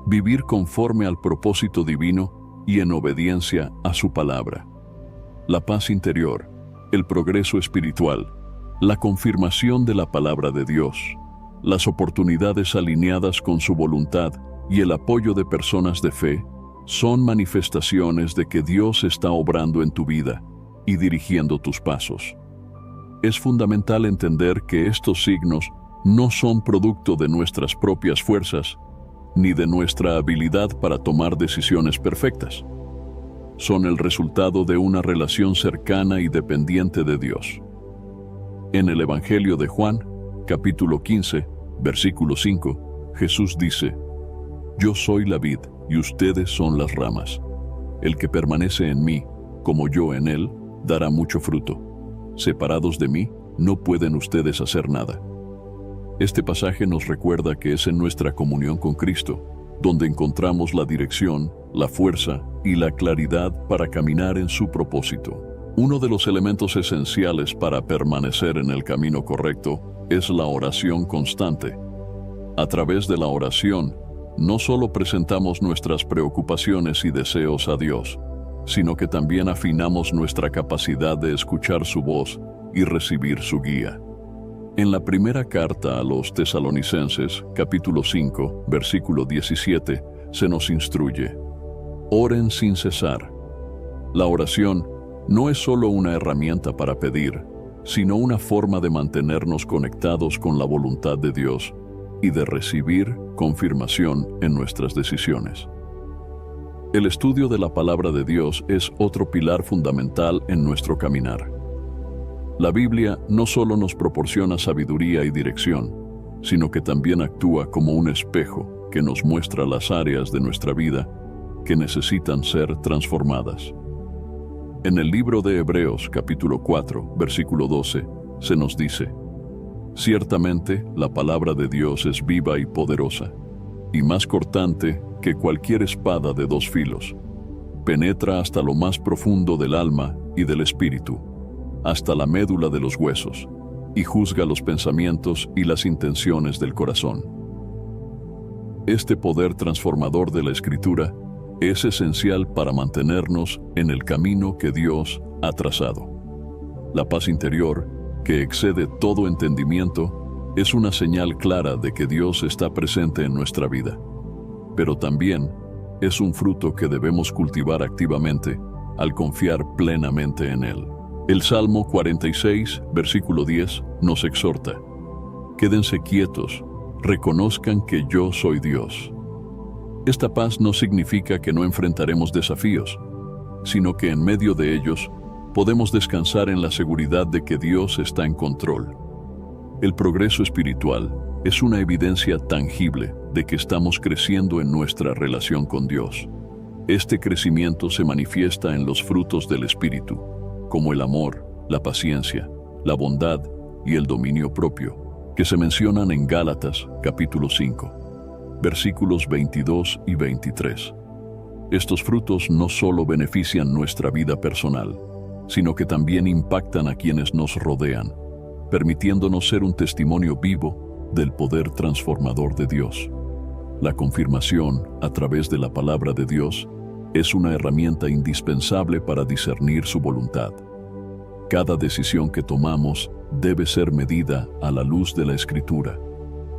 vivir conforme al propósito divino y en obediencia a su palabra. La paz interior, el progreso espiritual, la confirmación de la palabra de Dios, las oportunidades alineadas con su voluntad y el apoyo de personas de fe son manifestaciones de que Dios está obrando en tu vida y dirigiendo tus pasos. Es fundamental entender que estos signos no son producto de nuestras propias fuerzas ni de nuestra habilidad para tomar decisiones perfectas. Son el resultado de una relación cercana y dependiente de Dios. En el Evangelio de Juan, capítulo 15, versículo 5, Jesús dice: «Yo soy la vid y ustedes son las ramas. El que permanece en mí, como yo en él, dará mucho fruto. Separados de mí, no pueden ustedes hacer nada». Este pasaje nos recuerda que es en nuestra comunión con Cristo donde encontramos la dirección, la fuerza y la claridad para caminar en su propósito. Uno de los elementos esenciales para permanecer en el camino correcto es la oración constante. A través de la oración, no solo presentamos nuestras preocupaciones y deseos a Dios, sino que también afinamos nuestra capacidad de escuchar su voz y recibir su guía. En la primera carta a los Tesalonicenses, capítulo 5, versículo 17, se nos instruye: «Oren sin cesar». La oración no es solo una herramienta para pedir, sino una forma de mantenernos conectados con la voluntad de Dios y de recibir confirmación en nuestras decisiones. El estudio de la palabra de Dios es otro pilar fundamental en nuestro caminar. La Biblia no solo nos proporciona sabiduría y dirección, sino que también actúa como un espejo que nos muestra las áreas de nuestra vida que necesitan ser transformadas. En el libro de Hebreos, capítulo 4, versículo 12, se nos dice: «Ciertamente la palabra de Dios es viva y poderosa, y más cortante que cualquier espada de 2 filos. Penetra hasta lo más profundo del alma y del espíritu, hasta la médula de los huesos, y juzga los pensamientos y las intenciones del corazón». Este poder transformador de la Escritura es esencial para mantenernos en el camino que Dios ha trazado. La paz interior, que excede todo entendimiento, es una señal clara de que Dios está presente en nuestra vida, pero también es un fruto que debemos cultivar activamente al confiar plenamente en Él. El Salmo 46, versículo 10, nos exhorta: «Quédense quietos, reconozcan que yo soy Dios». Esta paz no significa que no enfrentaremos desafíos, sino que en medio de ellos podemos descansar en la seguridad de que Dios está en control. El progreso espiritual es una evidencia tangible de que estamos creciendo en nuestra relación con Dios. Este crecimiento se manifiesta en los frutos del Espíritu, como el amor, la paciencia, la bondad y el dominio propio. que se mencionan en Gálatas capítulo 5, versículos 22 y 23. Estos frutos no solo benefician nuestra vida personal, sino que también impactan a quienes nos rodean, permitiéndonos ser un testimonio vivo del poder transformador de Dios. La confirmación a través de la palabra de Dios es una herramienta indispensable para discernir su voluntad. Cada decisión que tomamos debe ser medida a la luz de la Escritura,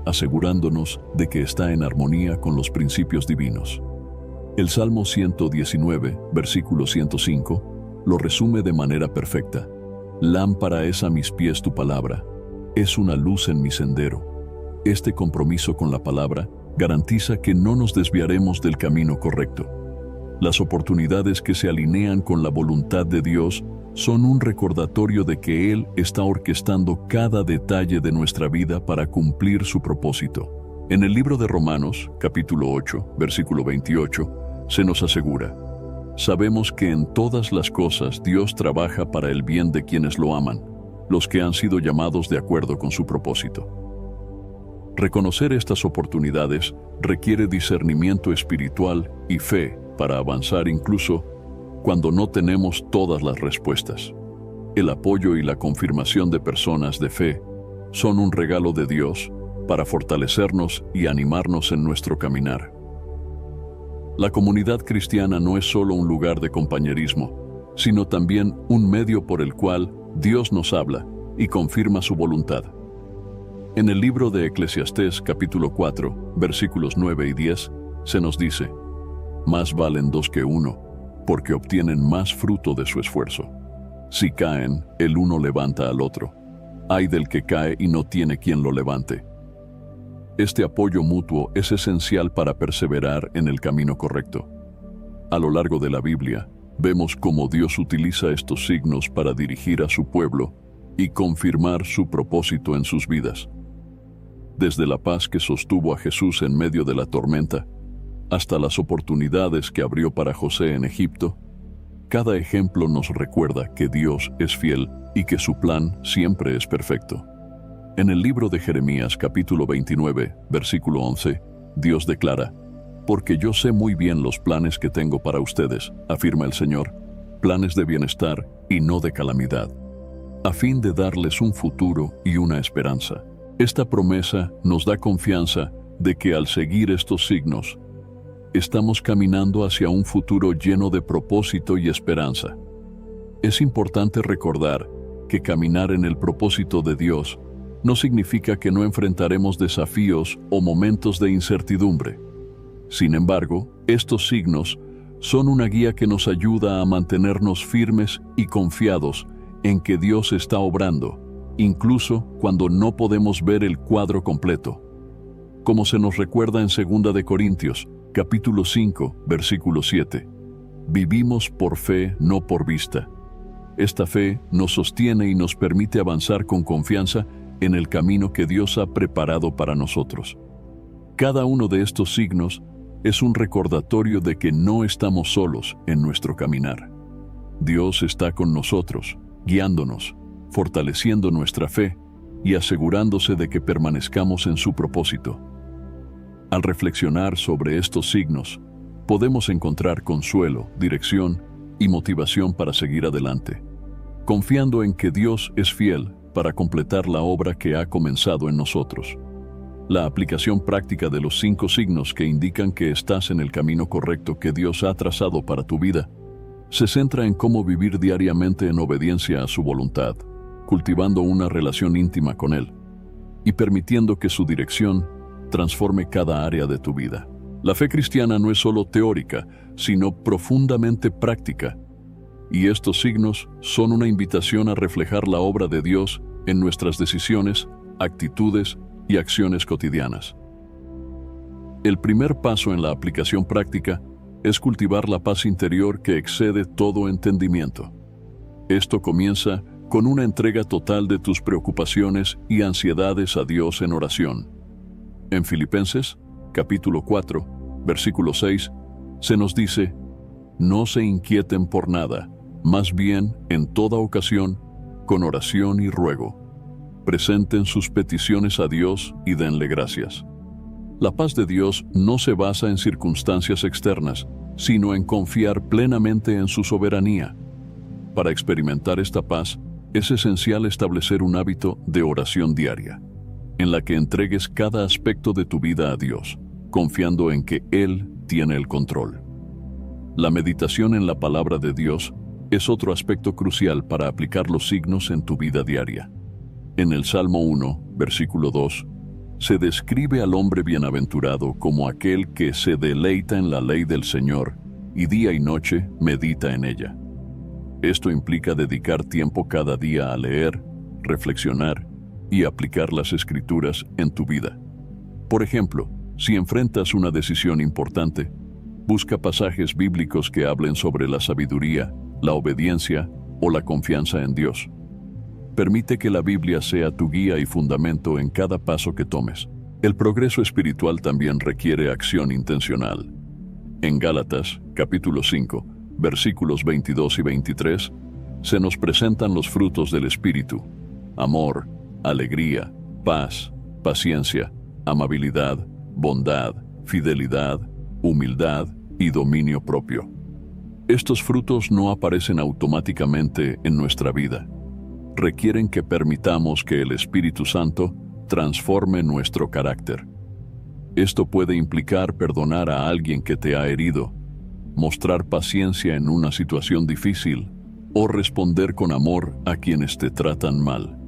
asegurándonos de que está en armonía con los principios divinos. El Salmo 119, versículo 105, lo resume de manera perfecta. Lámpara es a mis pies tu palabra, es una luz en mi sendero. Este compromiso con la palabra garantiza que no nos desviaremos del camino correcto. Las oportunidades que se alinean con la voluntad de Dios son un recordatorio de que Él está orquestando cada detalle de nuestra vida para cumplir su propósito. En el libro de Romanos, capítulo 8, versículo 28, se nos asegura: sabemos que en todas las cosas Dios trabaja para el bien de quienes lo aman, los que han sido llamados de acuerdo con su propósito. Reconocer estas oportunidades requiere discernimiento espiritual y fe para avanzar incluso cuando no tenemos todas las respuestas. El apoyo y la confirmación de personas de fe son un regalo de Dios para fortalecernos y animarnos en nuestro caminar. La comunidad cristiana no es solo un lugar de compañerismo, sino también un medio por el cual Dios nos habla y confirma su voluntad. En el libro de Eclesiastés capítulo 4, versículos 9 y 10, se nos dice: más valen dos que uno, porque obtienen más fruto de su esfuerzo. Si caen, el uno levanta al otro. Ay del que cae y no tiene quien lo levante. Este apoyo mutuo es esencial para perseverar en el camino correcto. A lo largo de la Biblia, vemos cómo Dios utiliza estos signos para dirigir a su pueblo y confirmar su propósito en sus vidas. Desde la paz que sostuvo a Jesús en medio de la tormenta, hasta las oportunidades que abrió para José en Egipto, cada ejemplo nos recuerda que Dios es fiel y que su plan siempre es perfecto. En el libro de Jeremías capítulo 29, versículo 11, Dios declara: porque yo sé muy bien los planes que tengo para ustedes, afirma el Señor, planes de bienestar y no de calamidad, a fin de darles un futuro y una esperanza. Esta promesa nos da confianza de que al seguir estos signos, estamos caminando hacia un futuro lleno de propósito y esperanza. Es importante recordar que caminar en el propósito de Dios no significa que no enfrentaremos desafíos o momentos de incertidumbre. Sin embargo, estos signos son una guía que nos ayuda a mantenernos firmes y confiados en que Dios está obrando, incluso cuando no podemos ver el cuadro completo. Como se nos recuerda en 2 de Corintios, capítulo 5, versículo 7. Vivimos por fe, no por vista. Esta fe nos sostiene y nos permite avanzar con confianza en el camino que Dios ha preparado para nosotros. Cada uno de estos signos es un recordatorio de que no estamos solos en nuestro caminar. Dios está con nosotros, guiándonos, fortaleciendo nuestra fe y asegurándose de que permanezcamos en su propósito. Al reflexionar sobre estos signos, podemos encontrar consuelo, dirección y motivación para seguir adelante, confiando en que Dios es fiel para completar la obra que ha comenzado en nosotros. La aplicación práctica de los 5 signos que indican que estás en el camino correcto que Dios ha trazado para tu vida se centra en cómo vivir diariamente en obediencia a su voluntad, cultivando una relación íntima con Él y permitiendo que su dirección transforme cada área de tu vida. La fe cristiana no es solo teórica, sino profundamente práctica, y estos signos son una invitación a reflejar la obra de Dios en nuestras decisiones, actitudes y acciones cotidianas. El primer paso en la aplicación práctica es cultivar la paz interior que excede todo entendimiento. Esto comienza con una entrega total de tus preocupaciones y ansiedades a Dios en oración. En Filipenses, capítulo 4, versículo 6, se nos dice: no se inquieten por nada, más bien, en toda ocasión, con oración y ruego. presenten sus peticiones a Dios y denle gracias. La paz de Dios no se basa en circunstancias externas, sino en confiar plenamente en su soberanía. Para experimentar esta paz, es esencial establecer un hábito de oración diaria, en la que entregues cada aspecto de tu vida a Dios, confiando en que Él tiene el control. La meditación en la palabra de Dios es otro aspecto crucial para aplicar los signos en tu vida diaria. En el Salmo 1, versículo 2, se describe al hombre bienaventurado como aquel que se deleita en la ley del Señor y día y noche medita en ella. Esto implica dedicar tiempo cada día a leer, reflexionar y aplicar las Escrituras en tu vida. Por ejemplo, si enfrentas una decisión importante, busca pasajes bíblicos que hablen sobre la sabiduría, la obediencia o la confianza en Dios. Permite que la Biblia sea tu guía y fundamento en cada paso que tomes. El progreso espiritual también requiere acción intencional. En Gálatas, capítulo 5, versículos 22 y 23, se nos presentan los frutos del Espíritu: amor, alegría, paz, paciencia, amabilidad, bondad, fidelidad, humildad y dominio propio. Estos frutos no aparecen automáticamente en nuestra vida. Requieren que permitamos que el Espíritu Santo transforme nuestro carácter. Esto puede implicar perdonar a alguien que te ha herido, mostrar paciencia en una situación difícil o responder con amor a quienes te tratan mal.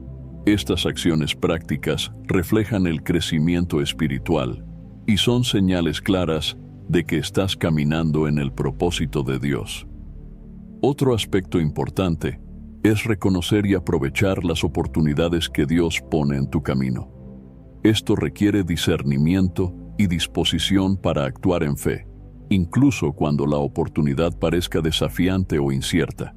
Estas acciones prácticas reflejan el crecimiento espiritual y son señales claras de que estás caminando en el propósito de Dios. Otro aspecto importante es reconocer y aprovechar las oportunidades que Dios pone en tu camino. Esto requiere discernimiento y disposición para actuar en fe, incluso cuando la oportunidad parezca desafiante o incierta.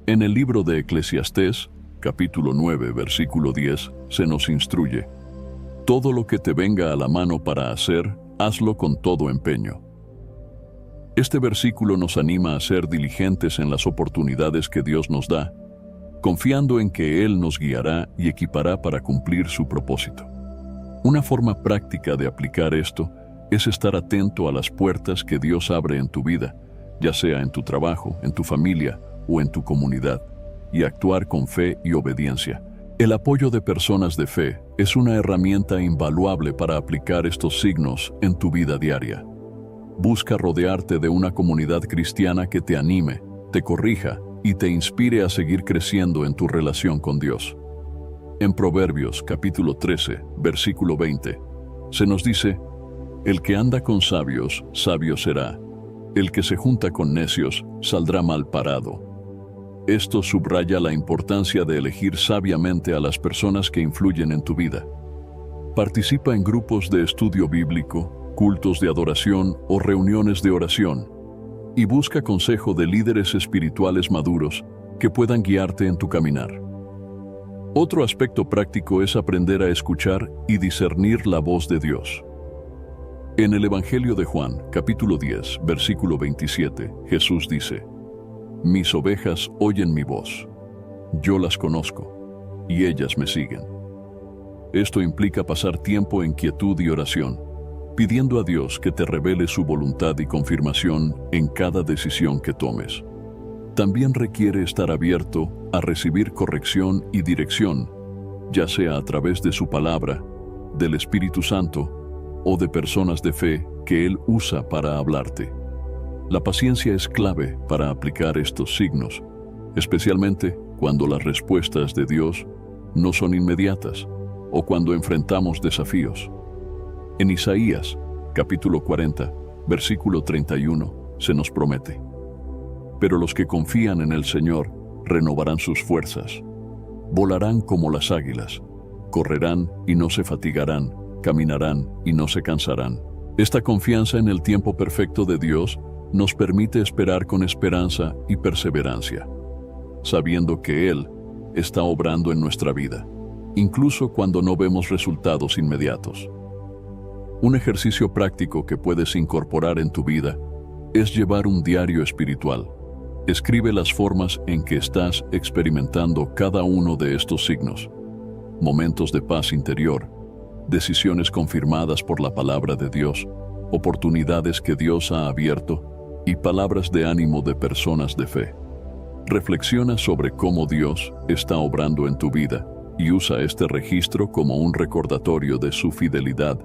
En el libro de Eclesiastés, capítulo 9, versículo 10, se nos instruye: todo lo que te venga a la mano para hacer, hazlo con todo empeño. Este versículo nos anima a ser diligentes en las oportunidades que Dios nos da, confiando en que Él nos guiará y equipará para cumplir su propósito. Una forma práctica de aplicar esto es estar atento a las puertas que Dios abre en tu vida, ya sea en tu trabajo, en tu familia o en tu comunidad, y actuar con fe y obediencia. El apoyo de personas de fe es una herramienta invaluable para aplicar estos signos en tu vida diaria. Busca rodearte de una comunidad cristiana que te anime, te corrija y te inspire a seguir creciendo en tu relación con Dios. En Proverbios capítulo 13, versículo 20, se nos dice: el que anda con sabios, sabio será; el que se junta con necios, saldrá mal parado. Esto subraya la importancia de elegir sabiamente a las personas que influyen en tu vida. Participa en grupos de estudio bíblico, cultos de adoración o reuniones de oración, y busca consejo de líderes espirituales maduros que puedan guiarte en tu caminar. Otro aspecto práctico es aprender a escuchar y discernir la voz de Dios. En el Evangelio de Juan, capítulo 10, versículo 27, Jesús dice: mis ovejas oyen mi voz, yo las conozco, y ellas me siguen. Esto implica pasar tiempo en quietud y oración, pidiendo a Dios que te revele su voluntad y confirmación en cada decisión que tomes. También requiere estar abierto a recibir corrección y dirección, ya sea a través de su palabra, del Espíritu Santo o de personas de fe que Él usa para hablarte. La paciencia es clave para aplicar estos signos, especialmente cuando las respuestas de Dios no son inmediatas o cuando enfrentamos desafíos. En Isaías, capítulo 40, versículo 31, se nos promete: pero los que confían en el Señor renovarán sus fuerzas, volarán como las águilas, correrán y no se fatigarán, caminarán y no se cansarán. Esta confianza en el tiempo perfecto de Dios nos permite esperar con esperanza y perseverancia, sabiendo que Él está obrando en nuestra vida, incluso cuando no vemos resultados inmediatos. Un ejercicio práctico que puedes incorporar en tu vida es llevar un diario espiritual. Escribe las formas en que estás experimentando cada uno de estos signos. momentos de paz interior, decisiones confirmadas por la palabra de Dios, oportunidades que Dios ha abierto y palabras de ánimo de personas de fe. Reflexiona sobre cómo Dios está obrando en tu vida y usa este registro como un recordatorio de su fidelidad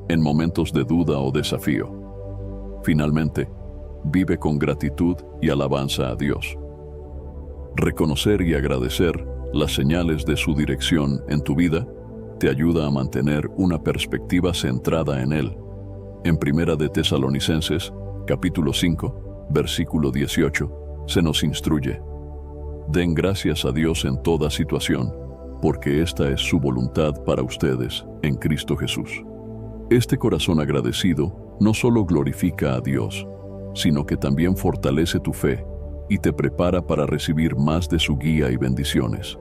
en momentos de duda o desafío. Finalmente, vive con gratitud y alabanza a Dios. Reconocer y agradecer las señales de su dirección en tu vida te ayuda a mantener una perspectiva centrada en Él. En Primera de Tesalonicenses, capítulo 5, versículo 18, se nos instruye: den gracias a Dios en toda situación, porque esta es su voluntad para ustedes en Cristo Jesús. Este corazón agradecido no solo glorifica a Dios, sino que también fortalece tu fe y te prepara para recibir más de su guía y bendiciones.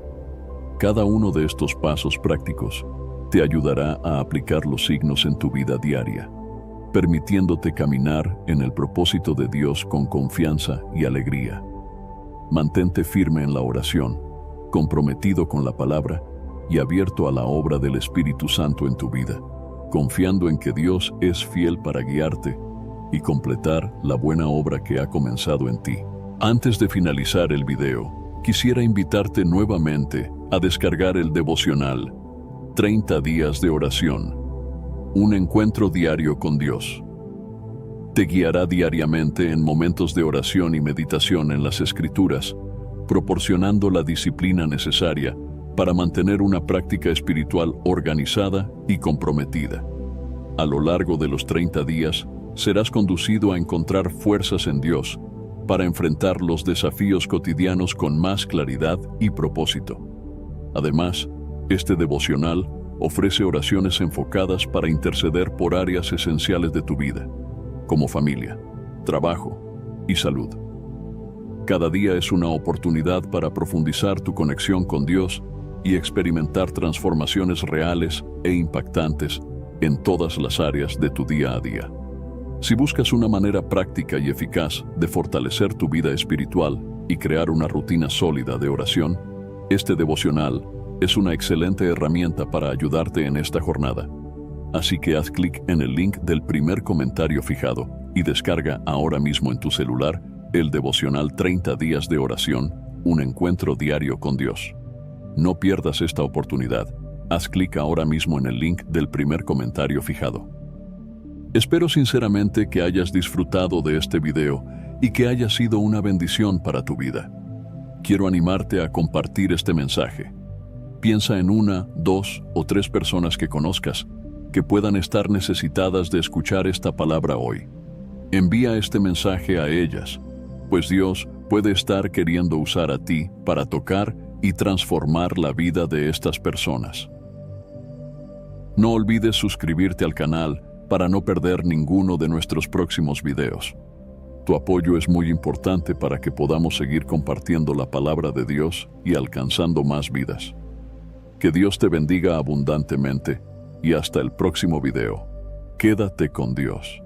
Cada uno de estos pasos prácticos te ayudará a aplicar los signos en tu vida diaria, permitiéndote caminar en el propósito de Dios con confianza y alegría. Mantente firme en la oración, comprometido con la palabra y abierto a la obra del Espíritu Santo en tu vida, confiando en que Dios es fiel para guiarte y completar la buena obra que ha comenzado en ti. Antes de finalizar el video, quisiera invitarte nuevamente a descargar el devocional 30 días de oración, un encuentro diario con Dios. Te guiará diariamente en momentos de oración y meditación en las Escrituras, proporcionando la disciplina necesaria para mantener una práctica espiritual organizada y comprometida. A lo largo de los 30 días, serás conducido a encontrar fuerzas en Dios para enfrentar los desafíos cotidianos con más claridad y propósito. Además, este devocional ofrece oraciones enfocadas para interceder por áreas esenciales de tu vida, como familia, trabajo y salud. Cada día es una oportunidad para profundizar tu conexión con Dios y experimentar transformaciones reales e impactantes en todas las áreas de tu día a día. Si buscas una manera práctica y eficaz de fortalecer tu vida espiritual y crear una rutina sólida de oración, este devocional es una excelente herramienta para ayudarte en esta jornada. Así que haz clic en el link del primer comentario fijado y descarga ahora mismo en tu celular el devocional 30 días de oración, un encuentro diario con Dios. No pierdas esta oportunidad. Haz clic ahora mismo en el link del primer comentario fijado. Espero sinceramente que hayas disfrutado de este video y que haya sido una bendición para tu vida. Quiero animarte a compartir este mensaje. Piensa en 1, 2 o 3 personas que conozcas que puedan estar necesitadas de escuchar esta palabra hoy. Envía este mensaje a ellas, pues Dios puede estar queriendo usar a ti para tocar y transformar la vida de estas personas. No olvides suscribirte al canal para no perder ninguno de nuestros próximos videos. Tu apoyo es muy importante para que podamos seguir compartiendo la palabra de Dios y alcanzando más vidas. Que Dios te bendiga abundantemente y hasta el próximo video. Quédate con Dios.